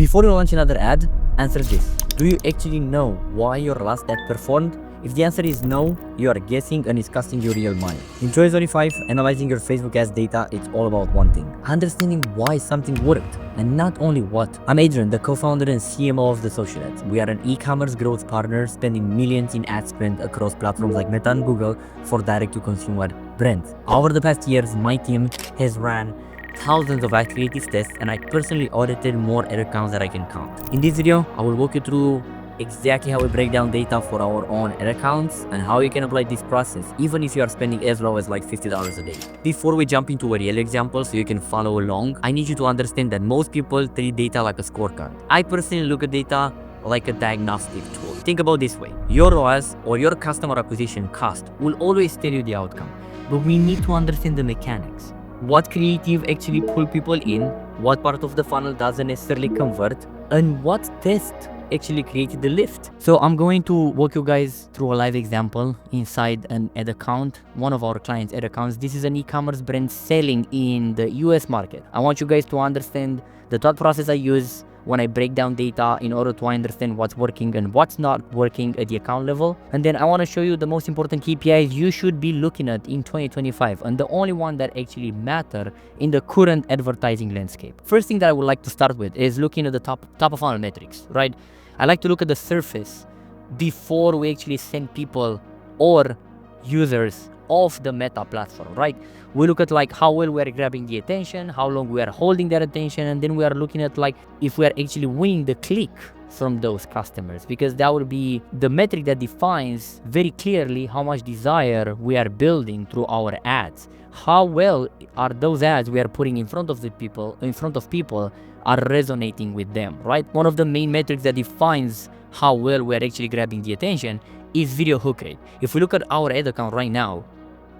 Before you launch another ad, answer this. Do you actually know why your last ad performed? If the answer is no, you are guessing and it's costing you real money. In 2025, analyzing your Facebook ads data, it's all about one thing: understanding why something worked, and not only what. I'm Adrian, the co-founder and CMO of The Social Ads. We are an e-commerce growth partner spending millions in ad spend across platforms like Meta and Google for direct-to-consumer brands. Over the past years, my team has ran thousands of ad creative tests, and I personally audited more ad accounts that I can count. In this video, I will walk you through exactly how we break down data for our own ad accounts and how you can apply this process even if you are spending as low as like $50 a day. Before we jump into a real example so you can follow along, I need you to understand that most people treat data like a scorecard. I personally look at data like a diagnostic tool. Think about this way: your ROAS, or your customer acquisition cost, will always tell you the outcome, but we need to understand the mechanics. What creative actually pull people in, what part of the funnel doesn't necessarily convert, and what test actually created the lift. So I'm going to walk you guys through a live example inside an ad account, one of our clients' ad accounts. This is an e-commerce brand selling in the US market. I want you guys to understand the thought process I use when I break down data in order to understand what's working and what's not working at the account level. And then I want to show you the most important KPIs you should be looking at in 2025, and the only one that actually matter in the current advertising landscape. First thing that I would like to start with is looking at the top of funnel metrics, right? I like to look at the surface before we actually send people or users off the Meta platform, right? We look at like how well we are grabbing the attention, how long we are holding their attention, and then we are looking at like if we are actually winning the click from those customers, because that will be the metric that defines very clearly how much desire we are building through our ads. How well are those ads we are putting in front of people are resonating with them, right? One of the main metrics that defines how well we are actually grabbing the attention is video hook rate. If we look at our ad account right now,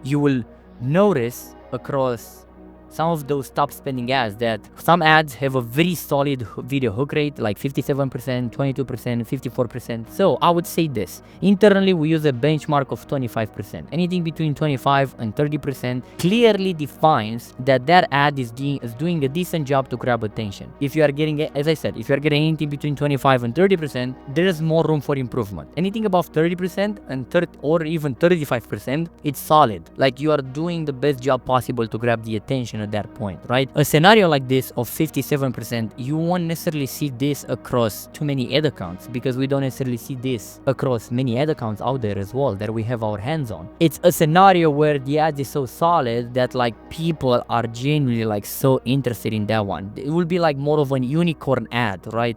you will notice across some of those top spending ads that some ads have a very solid video hook rate, like 57%, 22%, 54%. So I would say this: internally, we use a benchmark of 25%. Anything between 25 and 30% clearly defines that ad is doing a decent job to grab attention. If you are getting, as I said, if you are getting anything between 25 and 30%, there is more room for improvement. Anything above 30% or even 35%, it's solid. Like you are doing the best job possible to grab the attention at that point, right? A scenario like this of 57%, you won't necessarily see this across too many ad accounts, because we don't necessarily see this across many ad accounts out there as well that we have our hands on. It's a scenario where the ad is so solid that like people are genuinely like so interested in that one. It will be like more of an unicorn ad, right?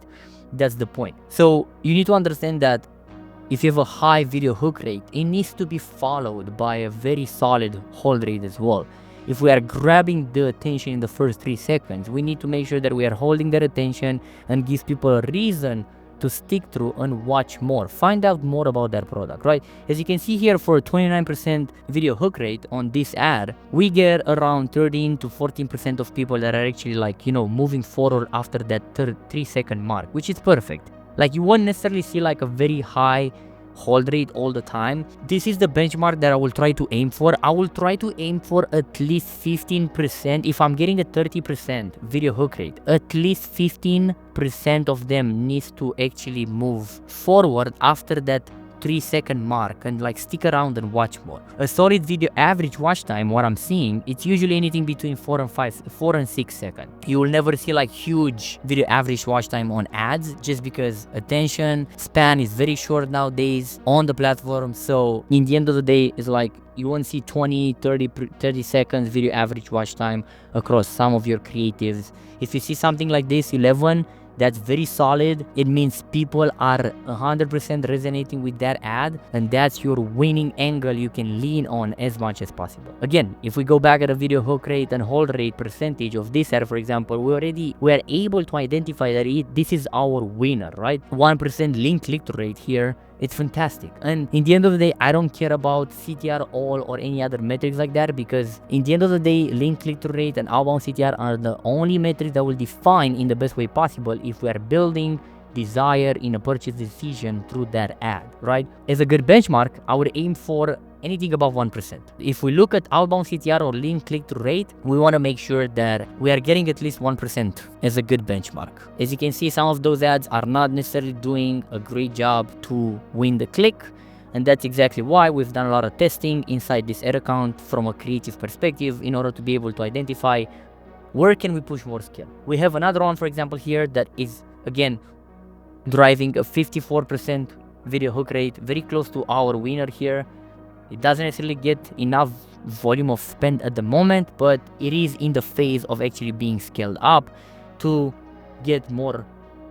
That's the point. So you need to understand that if you have a high video hook rate, it needs to be followed by a very solid hold rate as well. If we are grabbing the attention in the first 3 seconds, we need to make sure that we are holding their attention and give people a reason to stick through and watch more, find out more about their product, right? As you can see here, for a 29% video hook rate on this ad, we get around 13 to 14% of people that are actually like, moving forward after that 3-second mark, which is perfect. Like you won't necessarily see like a very high hold rate all the time. This is the benchmark that I will try to aim for. I will try to aim for at least 15%. If I'm getting a 30% video hook rate, at least 15% of them needs to actually move forward after that 3-second mark and like stick around and watch more. A solid video average watch time, what I'm seeing, it's usually anything between 4 and 6 seconds. You will never see like huge video average watch time on ads, just because attention span is very short nowadays on the platform. So in the end of the day, it's like you won't see 20, 30 seconds video average watch time across some of your creatives. If you see something like this, 11, that's very solid. It means people are 100% resonating with that ad, and that's your winning angle you can lean on as much as possible. Again, if we go back at a video hook rate and hold rate percentage of this ad, for example, we are able to identify that this is our winner, right? 1% link click-through rate here. It's fantastic. And in the end of the day, I don't care about CTR all or any other metrics like that, because in the end of the day, link click-through rate and outbound CTR are the only metrics that will define in the best way possible if we are building desire in a purchase decision through that ad, right? As a good benchmark, I would aim for anything above 1%. If we look at outbound CTR or lean click-through rate, we want to make sure that we are getting at least 1% as a good benchmark. As you can see, some of those ads are not necessarily doing a great job to win the click. And that's exactly why we've done a lot of testing inside this ad account from a creative perspective in order to be able to identify where can we push more scale. We have another one, for example, here that is, again, driving a 54% video hook rate, very close to our winner here. It doesn't necessarily get enough volume of spend at the moment, but it is in the phase of actually being scaled up to get more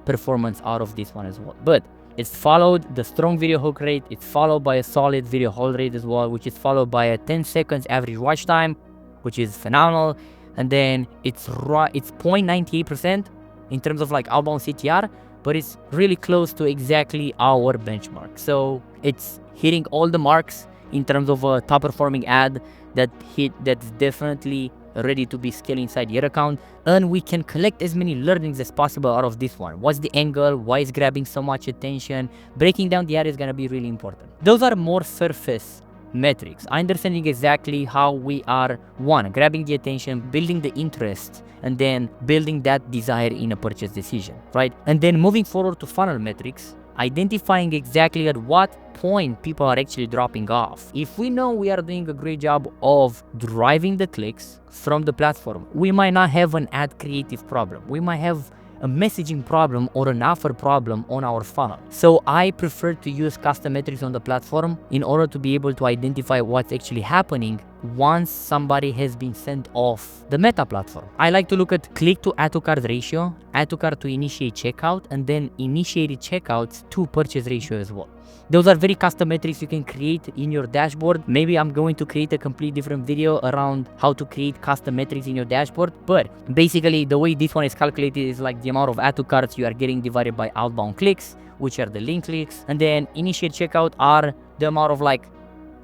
performance out of this one as well. But it's followed the strong video hook rate, it's followed by a solid video hold rate as well, which is followed by a 10 seconds average watch time, which is phenomenal. And then it's 0.98% in terms of like outbound CTR, but it's really close to exactly our benchmark. So it's hitting all the marks in terms of a top performing ad that's definitely ready to be scaled inside your account, and we can collect as many learnings as possible out of this one. What's the angle? Why is grabbing so much attention? Breaking down the ad is going to be really important. Those are more surface metrics, understanding exactly how we are, one, grabbing the attention, building the interest, and then building that desire in a purchase decision, right? And then moving forward to funnel metrics, identifying exactly at what point people are actually dropping off. If we know we are doing a great job of driving the clicks from the platform, we might not have an ad creative problem. We might have a messaging problem or an offer problem on our funnel. So I prefer to use custom metrics on the platform in order to be able to identify what's actually happening once somebody has been sent off the Meta platform. I like to look at click to add to cart ratio, add to cart to initiate checkout, and then initiated checkouts to purchase ratio as well. Those are very custom metrics you can create in your dashboard. Maybe I'm going to create a complete different video around how to create custom metrics in your dashboard. But basically the way this one is calculated is like the amount of add to carts you are getting divided by outbound clicks, which are the link clicks. And then initiate checkout are the amount of like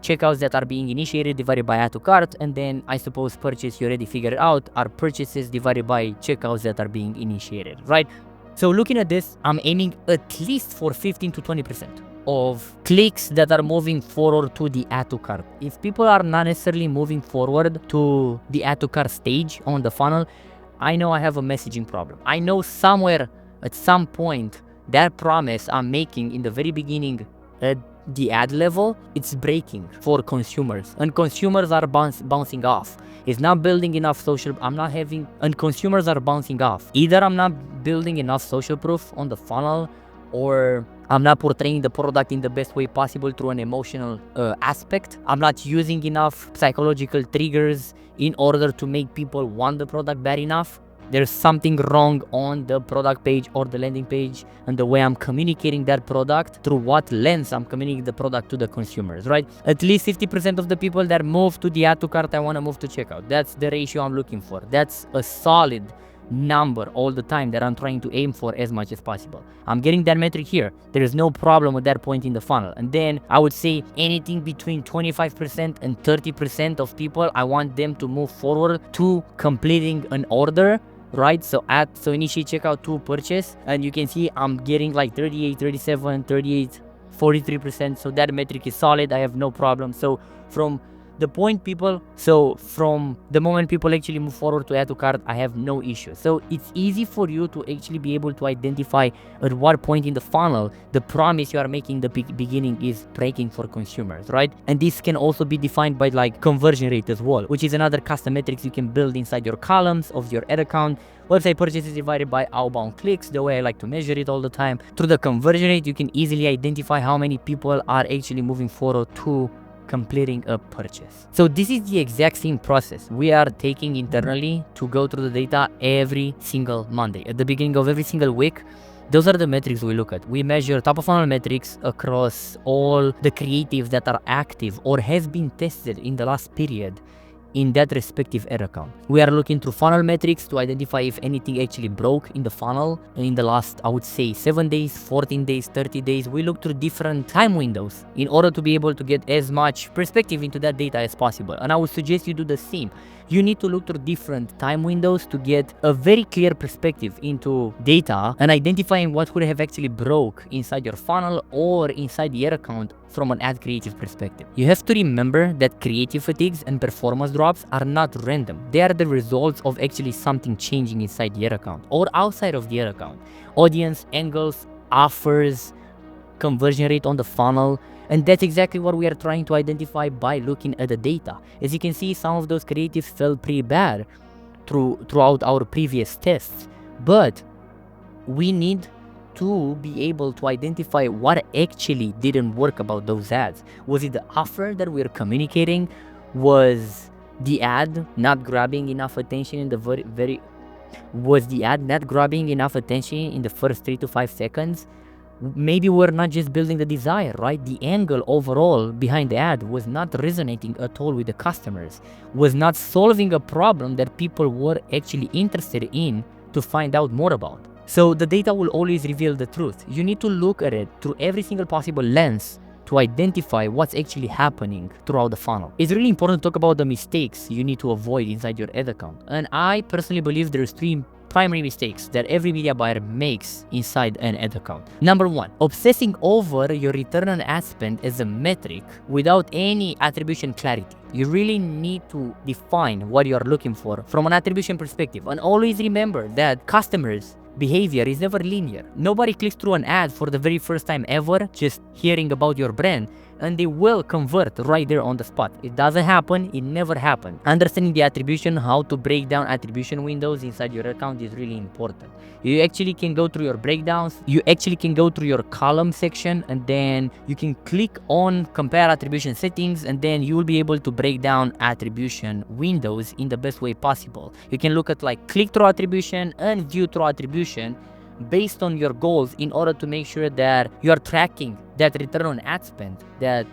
checkouts that are being initiated divided by add to cart. And then I suppose purchase, you already figured out, are purchases divided by checkouts that are being initiated, right? So looking at this, I'm aiming at least for 15 to 20% of clicks that are moving forward to the add to cart. If people are not necessarily moving forward to the add to cart stage on the funnel, I know I have a messaging problem. I know somewhere at some point that promise I'm making in the very beginning at the ad level, it's breaking for consumers, and consumers are bouncing off. It's not building enough social, and consumers are bouncing off. Either I'm not building enough social proof on the funnel, or I'm not portraying the product in the best way possible through an emotional aspect. I'm not using enough psychological triggers in order to make people want the product bad enough. There's something wrong on the product page or the landing page and the way I'm communicating that product, through what lens I'm communicating the product to the consumers, right? At least 50% of the people that move to the add to cart, I want to move to checkout. That's the ratio I'm looking for. That's a solid number all the time that I'm trying to aim for as much as possible. I'm getting that metric here. There is no problem at that point in the funnel. And then I would say anything between 25% and 30% of people, I want them to move forward to completing an order, right? So initiate checkout to purchase, and you can see I'm getting like 38, 37, 38, 43%. So that metric is solid. I have no problem. So from the moment people actually move forward to add to cart, I have no issue. So it's easy for you to actually be able to identify at what point in the funnel the promise you are making the beginning is breaking for consumers, right? And this can also be defined by like conversion rate as well, which is another custom metrics you can build inside your columns of your ad account. Website purchases divided by outbound clicks, the way I like to measure it all the time. Through the conversion rate, you can easily identify how many people are actually moving forward to completing a purchase. So this is the exact same process we are taking internally to go through the data every single Monday. At the beginning of every single week, those are the metrics we look at. We measure top of funnel metrics across all the creatives that are active or has been tested in the last period in that respective ad account. We are looking through funnel metrics to identify if anything actually broke in the funnel in the last, I would say, 7 days, 14 days, 30 days. We look through different time windows in order to be able to get as much perspective into that data as possible. And I would suggest you do the same. You need to look through different time windows to get a very clear perspective into data and identifying what could have actually broke inside your funnel or inside the ad account from an ad creative perspective. You have to remember that creative fatigues and performance drops are not random. They are the results of actually something changing inside the ad account or outside of the ad account. Audience, angles, offers, conversion rate on the funnel, and that's exactly what we are trying to identify by looking at the data. As you can see, some of those creatives fell pretty bad throughout our previous tests, but we need to be able to identify what actually didn't work about those ads. Was it the offer that we're communicating? Was the ad not grabbing enough attention in the was the ad not grabbing enough attention in the first 3 to 5 seconds? Maybe we're not just building the desire, right? The angle overall behind the ad was not resonating at all with the customers, was not solving a problem that people were actually interested in to find out more about. So the data will always reveal the truth. You need to look at it through every single possible lens to identify what's actually happening throughout the funnel. It's really important to talk about the mistakes you need to avoid inside your ad account. And I personally believe there's 3 primary mistakes that every media buyer makes inside an ad account. Number 1, obsessing over your return on ad spend as a metric without any attribution clarity. You really need to define what you are looking for from an attribution perspective. And always remember that customers' behavior is never linear. Nobody clicks through an ad for the very first time ever just hearing about your brand, and they will convert right there on the spot. It doesn't happen, it never happened. Understanding the attribution, how to break down attribution windows inside your account is really important. You actually can go through your breakdowns, you actually can go through your column section, and then you can click on compare attribution settings, and then you will be able to break down attribution windows in the best way possible. You can look at like click-through attribution and view-through attribution based on your goals in order to make sure that you are tracking that return on ad spend that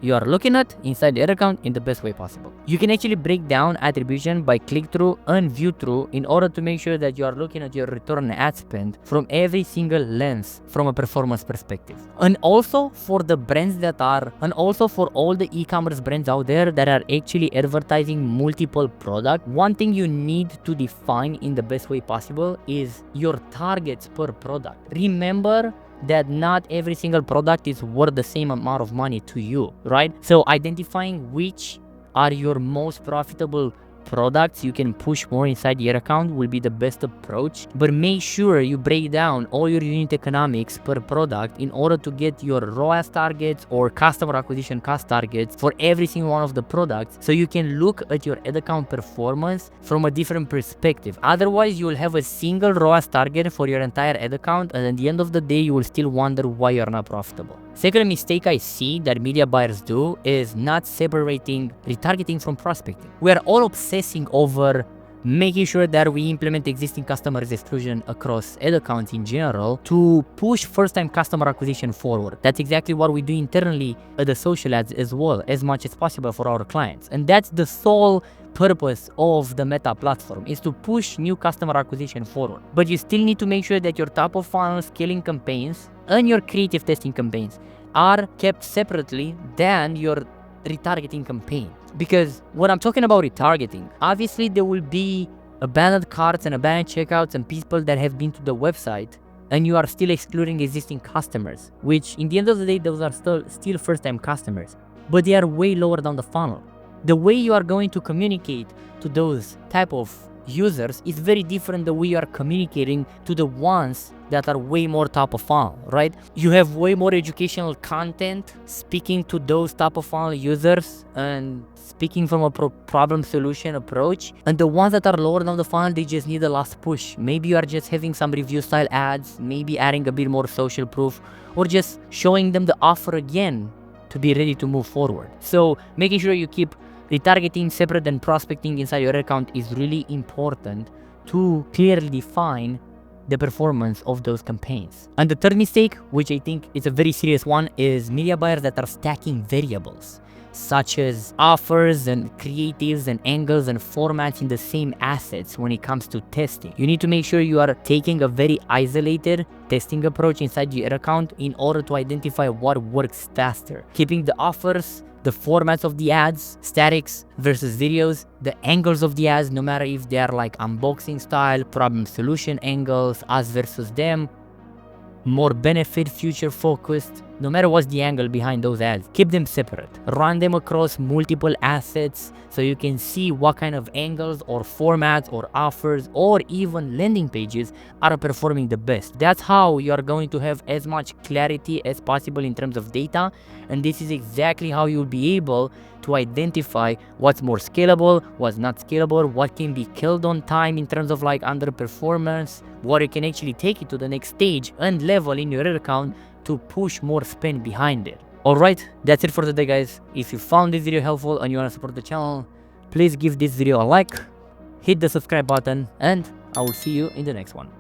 you are looking at inside the ad account in the best way possible. You can actually break down attribution by click-through and view-through in order to make sure that you are looking at your return on ad spend from every single lens from a performance perspective. And also for the brands and also for all the e-commerce brands out there that are actually advertising multiple products, one thing you need to define in the best way possible is your targets per product. Remember that not every single product is worth the same amount of money to you, right? So identifying which are your most profitable products you can push more inside your account will be the best approach, but make sure you break down all your unit economics per product in order to get your ROAS targets or customer acquisition cost targets for every single one of the products, so you can look at your ad account performance from a different perspective. Otherwise, you will have a single ROAS target for your entire ad account, and at the end of the day, you will still wonder why you're not profitable. Second mistake I see that media buyers do is not separating retargeting from prospecting. We are all obsessing over making sure that we implement existing customers exclusion across ad accounts in general to push first-time customer acquisition forward. That's exactly what we do internally at the social ads as well, as much as possible for our clients. And that's the sole purpose of the Meta platform, is to push new customer acquisition forward. But you still need to make sure that your top of funnel scaling campaigns and your creative testing campaigns are kept separately than your retargeting campaign. Because when I'm talking about retargeting, obviously there will be abandoned carts and abandoned checkouts and people that have been to the website and you are still excluding existing customers, which in the end of the day, those are still first-time customers, but they are way lower down the funnel. The way you are going to communicate to those type of users is very different the way you are communicating to the ones that are way more top of funnel, right? You have way more educational content speaking to those top of funnel users and speaking from a problem solution approach, and the ones that are lower down the funnel, they just need a last push. Maybe you are just having some review style ads, maybe adding a bit more social proof, or just showing them the offer again to be ready to move forward. So making sure you keep retargeting separate than prospecting inside your account is really important to clearly define the performance of those campaigns. And the third mistake, which I think is a very serious one, is media buyers that are stacking variables, such as offers and creatives and angles and formats in the same assets when it comes to testing. You need to make sure you are taking a very isolated testing approach inside your account in order to identify what works faster. Keeping the offers the formats of the ads, statics versus videos, the angles of the ads, no matter if they are like unboxing style, problem solution angles, us versus them, more benefit, future focused, no matter what's the angle behind those ads, keep them separate. Run them across multiple assets so you can see what kind of angles or formats or offers or even landing pages are performing the best. That's how you are going to have as much clarity as possible in terms of data, and this is exactly how you'll be able to identify what's more scalable, what's not scalable, what can be killed on time in terms of like underperformance, what you can actually take it to the next stage and level in your account to push more spend behind it. Alright, that's it for today guys. If you found this video helpful and you want to support the channel, please give this video a like, hit the subscribe button, and I will see you in the next one.